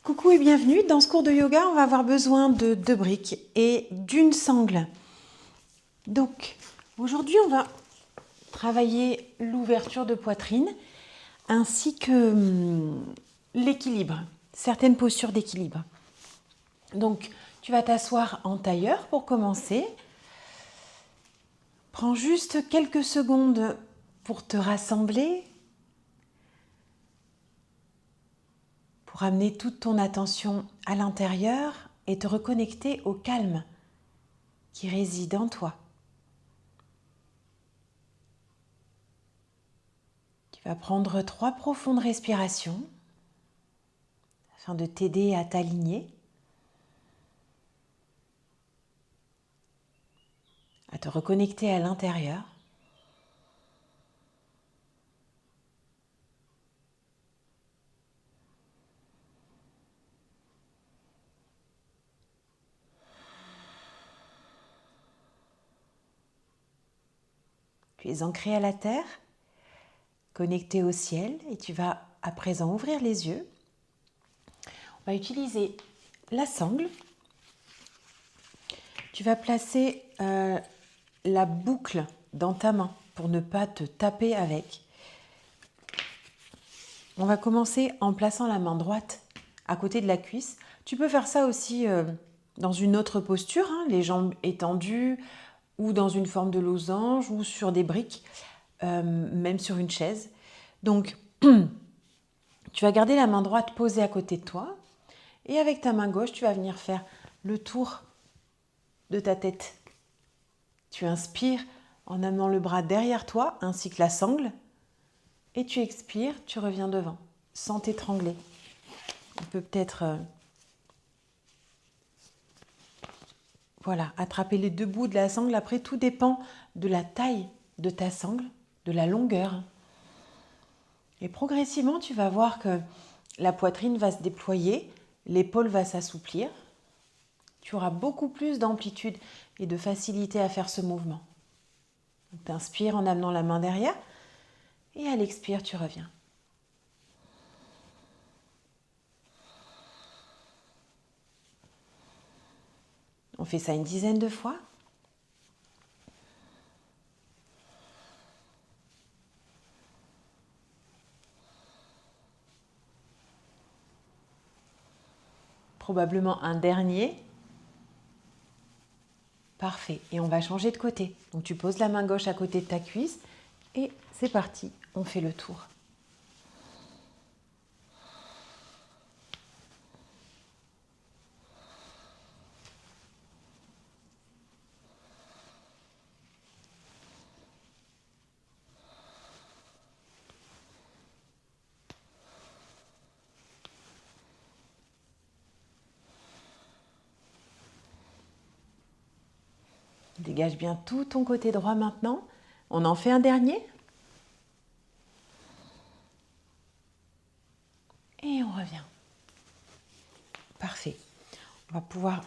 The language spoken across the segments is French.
Coucou et bienvenue. Dans ce cours de yoga, on va avoir besoin de 2 briques et d'une sangle. Donc, aujourd'hui, on va travailler l'ouverture de poitrine ainsi que l'équilibre, certaines postures d'équilibre. Donc, tu vas t'asseoir en tailleur pour commencer. Prends juste quelques secondes pour te rassembler, pour amener toute ton attention à l'intérieur et te reconnecter au calme qui réside en toi. Tu vas prendre 3 profondes respirations afin de t'aider à t'aligner, à te reconnecter à l'intérieur. Tu es ancré à la terre, connecté au ciel et tu vas à présent ouvrir les yeux. On va utiliser la sangle. Tu vas placer la boucle dans ta main pour ne pas te taper avec. On va commencer en plaçant la main droite à côté de la cuisse. Tu peux faire ça aussi dans une autre posture, les jambes étendues ou dans une forme de losange ou sur des briques, même sur une chaise. Donc, tu vas garder la main droite posée à côté de toi et avec ta main gauche, tu vas venir faire le tour de ta tête. Tu inspires en amenant le bras derrière toi ainsi que la sangle et tu expires, tu reviens devant sans t'étrangler. On peut peut-être attraper les 2 bouts de la sangle. Après, tout dépend de la taille de ta sangle, de la longueur. Et progressivement, tu vas voir que la poitrine va se déployer, l'épaule va s'assouplir. Tu auras beaucoup plus d'amplitude et de facilité à faire ce mouvement. Tu inspires en amenant la main derrière et à l'expire, tu reviens. On fait ça une dizaine de fois. Probablement un dernier. Parfait. Et on va changer de côté. Donc tu poses la main gauche à côté de ta cuisse et c'est parti, on fait le tour. Dégage bien tout ton côté droit maintenant. On en fait un dernier. Et on revient. Parfait. On va pouvoir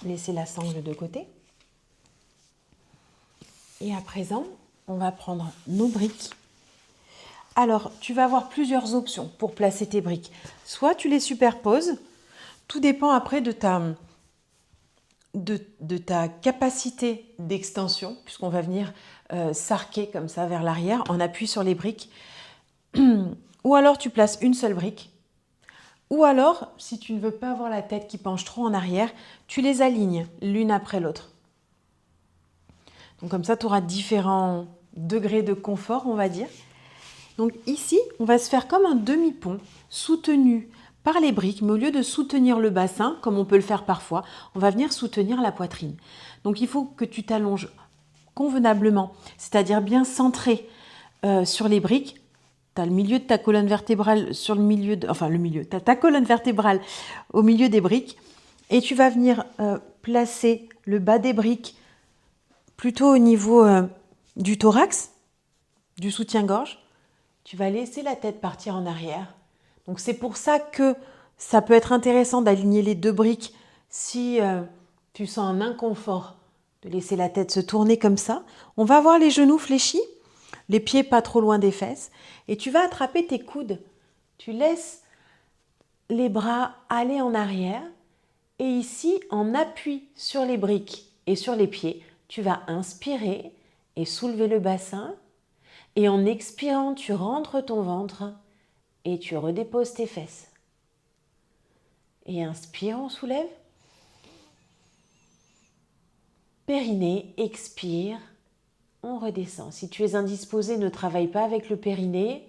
laisser la sangle de côté. Et à présent, on va prendre nos briques. Alors, tu vas avoir plusieurs options pour placer tes briques. Soit tu les superposes, tout dépend après de ta capacité d'extension, puisqu'on va venir s'arquer comme ça vers l'arrière en appui sur les briques. Ou alors tu places une seule brique. Ou alors, si tu ne veux pas avoir la tête qui penche trop en arrière, tu les alignes l'une après l'autre. Donc comme ça, tu auras différents degrés de confort, on va dire. Donc ici, on va se faire comme un demi-pont soutenu par les briques, mais au lieu de soutenir le bassin, comme on peut le faire parfois, on va venir soutenir la poitrine. Donc il faut que tu t'allonges convenablement, c'est-à-dire bien centré sur les briques. Tu as le milieu de ta colonne vertébrale sur le milieu, tu as ta colonne vertébrale au milieu des briques et tu vas venir placer le bas des briques plutôt au niveau du thorax, du soutien-gorge. Tu vas laisser la tête partir en arrière. Donc c'est pour ça que ça peut être intéressant d'aligner les 2 briques si tu sens un inconfort de laisser la tête se tourner comme ça. On va avoir les genoux fléchis, les pieds pas trop loin des fesses et tu vas attraper tes coudes. Tu laisses les bras aller en arrière. Et ici, en appui sur les briques et sur les pieds, tu vas inspirer et soulever le bassin. Et en expirant, tu rentres ton ventre et tu redéposes tes fesses. Et inspire, on soulève. Périnée, expire, on redescend. Si tu es indisposé, ne travaille pas avec le périnée.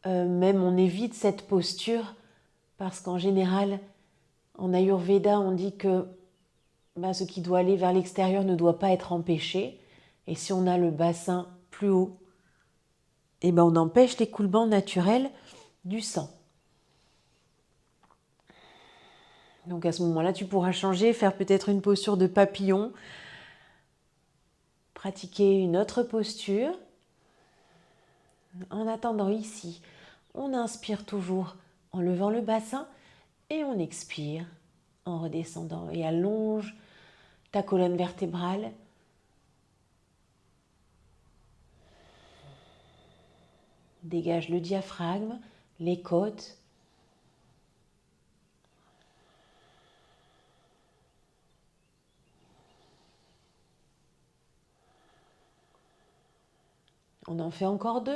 Même on évite cette posture parce qu'en général, en Ayurveda, on dit que ce qui doit aller vers l'extérieur ne doit pas être empêché. Et si on a le bassin plus haut, on empêche l'écoulement naturel du sang. Donc à ce moment-là, tu pourras changer, faire peut-être une posture de papillon, pratiquer une autre posture. En attendant ici, on inspire toujours en levant le bassin et on expire en redescendant et allonge ta colonne vertébrale. Dégage le diaphragme, les côtes. On en fait encore 2.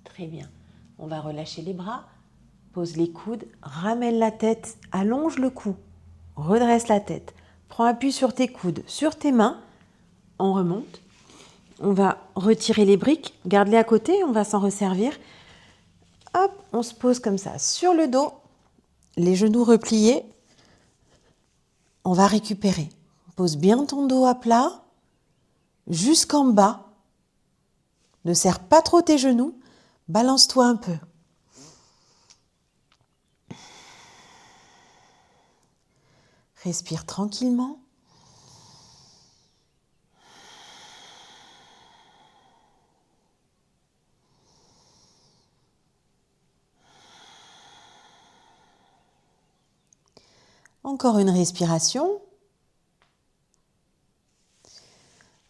Très bien. On va relâcher les bras, pose les coudes, ramène la tête, allonge le cou, redresse la tête. Prends appui sur tes coudes, sur tes mains, on remonte. On va retirer les briques, garde-les à côté, on va s'en resservir. Hop, on se pose comme ça, sur le dos, les genoux repliés. On va récupérer. Pose bien ton dos à plat, jusqu'en bas. Ne serre pas trop tes genoux, balance-toi un peu. Respire tranquillement. Encore une respiration.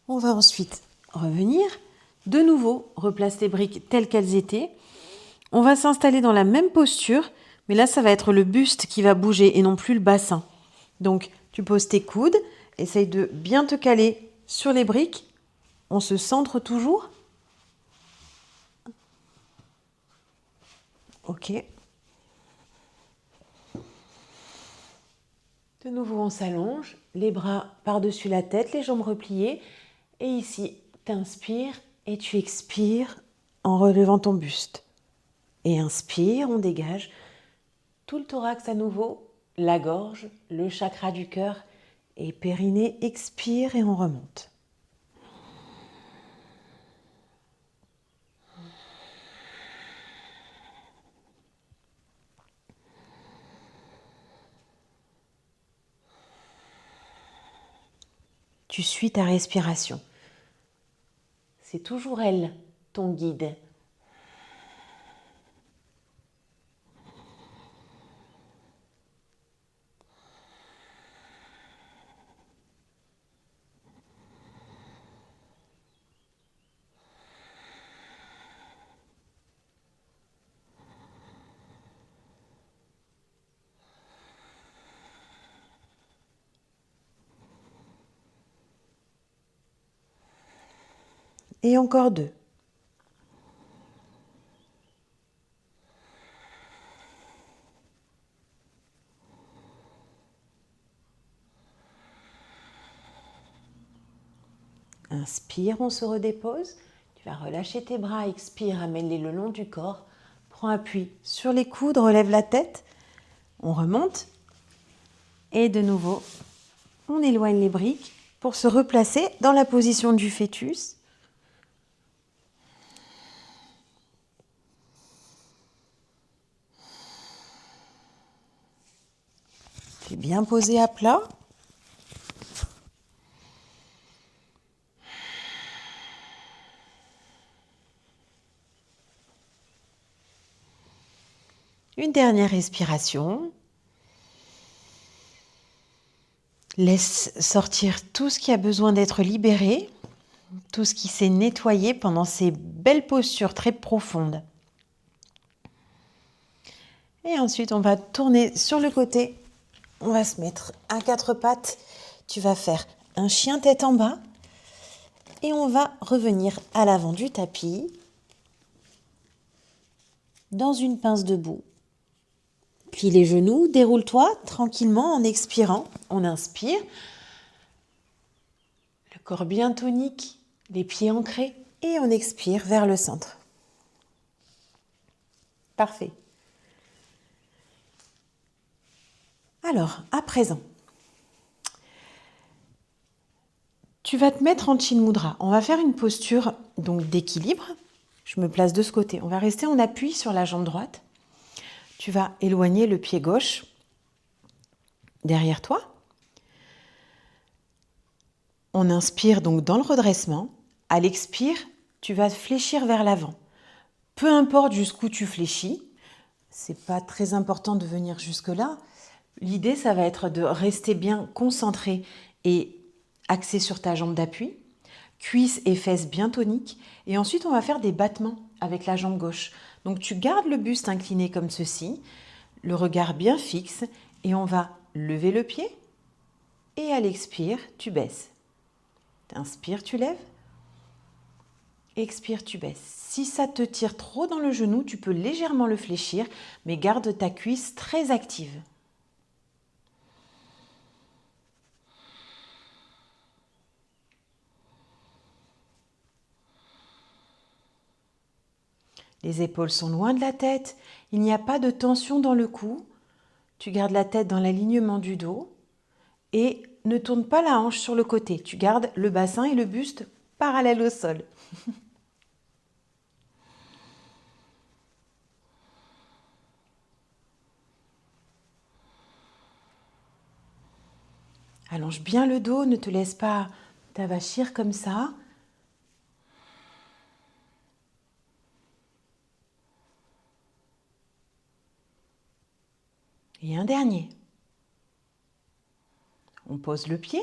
On va ensuite revenir. De nouveau, replace les briques telles qu'elles étaient. On va s'installer dans la même posture, mais là, ça va être le buste qui va bouger et non plus le bassin. Donc, tu poses tes coudes, essaye de bien te caler sur les briques. On se centre toujours. Ok. De nouveau, on s'allonge, les bras par-dessus la tête, les jambes repliées. Et ici, tu inspires et tu expires en relevant ton buste. Et inspire, on dégage tout le thorax à nouveau, la gorge, le chakra du cœur. Et périnée, expire et on remonte. Tu suis ta respiration. C'est toujours elle, ton guide. Et encore 2. Inspire, on se redépose. Tu vas relâcher tes bras, expire, amène-les le long du corps. Prends appui sur les coudes, relève la tête. On remonte. Et de nouveau, on éloigne les briques pour se replacer dans la position du fœtus. Tu es bien posé à plat. Une dernière respiration. Laisse sortir tout ce qui a besoin d'être libéré, tout ce qui s'est nettoyé pendant ces belles postures très profondes. Et ensuite, on va tourner sur le côté. On va se mettre à quatre pattes. Tu vas faire un chien tête en bas. Et on va revenir à l'avant du tapis. Dans une pince debout. Plie les genoux, déroule-toi tranquillement en expirant. On inspire. Le corps bien tonique, les pieds ancrés. Et on expire vers le centre. Parfait. Alors, à présent, tu vas te mettre en Chin Mudra. On va faire une posture donc d'équilibre. Je me place de ce côté. On va rester en appui sur la jambe droite. Tu vas éloigner le pied gauche derrière toi. On inspire donc dans le redressement. À l'expire, tu vas fléchir vers l'avant. Peu importe jusqu'où tu fléchis, c'est pas très important de venir jusque-là. L'idée, ça va être de rester bien concentré et axé sur ta jambe d'appui, cuisses et fesses bien toniques. Et ensuite, on va faire des battements avec la jambe gauche. Donc, tu gardes le buste incliné comme ceci, le regard bien fixe, et on va lever le pied. Et à l'expire, tu baisses. Inspire, tu lèves. Expire, tu baisses. Si ça te tire trop dans le genou, tu peux légèrement le fléchir, mais garde ta cuisse très active. Les épaules sont loin de la tête, il n'y a pas de tension dans le cou. Tu gardes la tête dans l'alignement du dos et ne tourne pas la hanche sur le côté. Tu gardes le bassin et le buste parallèles au sol. Allonge bien le dos, ne te laisse pas t'avachir comme ça. Et un dernier. On pose le pied,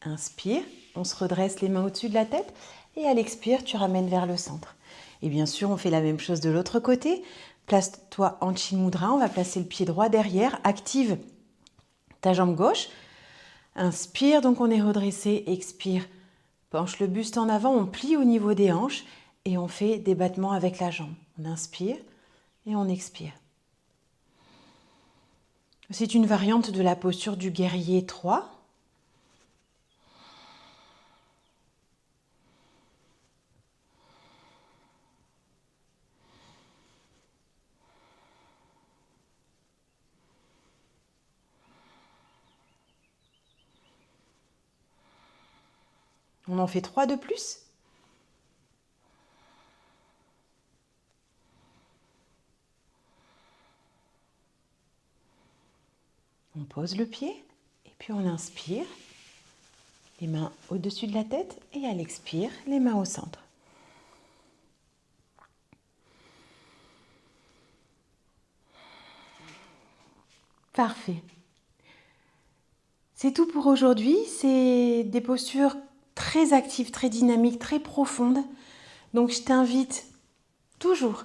inspire, on se redresse les mains au-dessus de la tête et à l'expire, tu ramènes vers le centre. Et bien sûr, on fait la même chose de l'autre côté. Place-toi en Chin Mudra, on va placer le pied droit derrière, active ta jambe gauche. Inspire, donc on est redressé, expire, penche le buste en avant, on plie au niveau des hanches et on fait des battements avec la jambe. On inspire et on expire. C'est une variante de la posture du guerrier 3. On en fait 3 de plus. On pose le pied et puis on inspire, les mains au-dessus de la tête et à l'expire, les mains au centre. Parfait. C'est tout pour aujourd'hui. C'est des postures très actives, très dynamiques, très profondes. Donc je t'invite toujours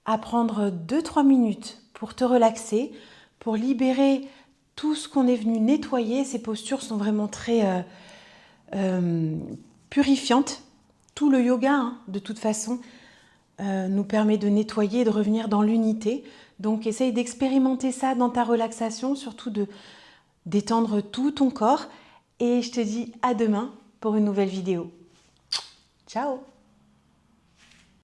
à prendre 2-3 minutes pour te relaxer, pour libérer tout ce qu'on est venu nettoyer. Ces postures sont vraiment très purifiantes. Tout le yoga, de toute façon, nous permet de nettoyer et de revenir dans l'unité. Donc essaye d'expérimenter ça dans ta relaxation, surtout de détendre tout ton corps. Et je te dis à demain pour une nouvelle vidéo. Ciao!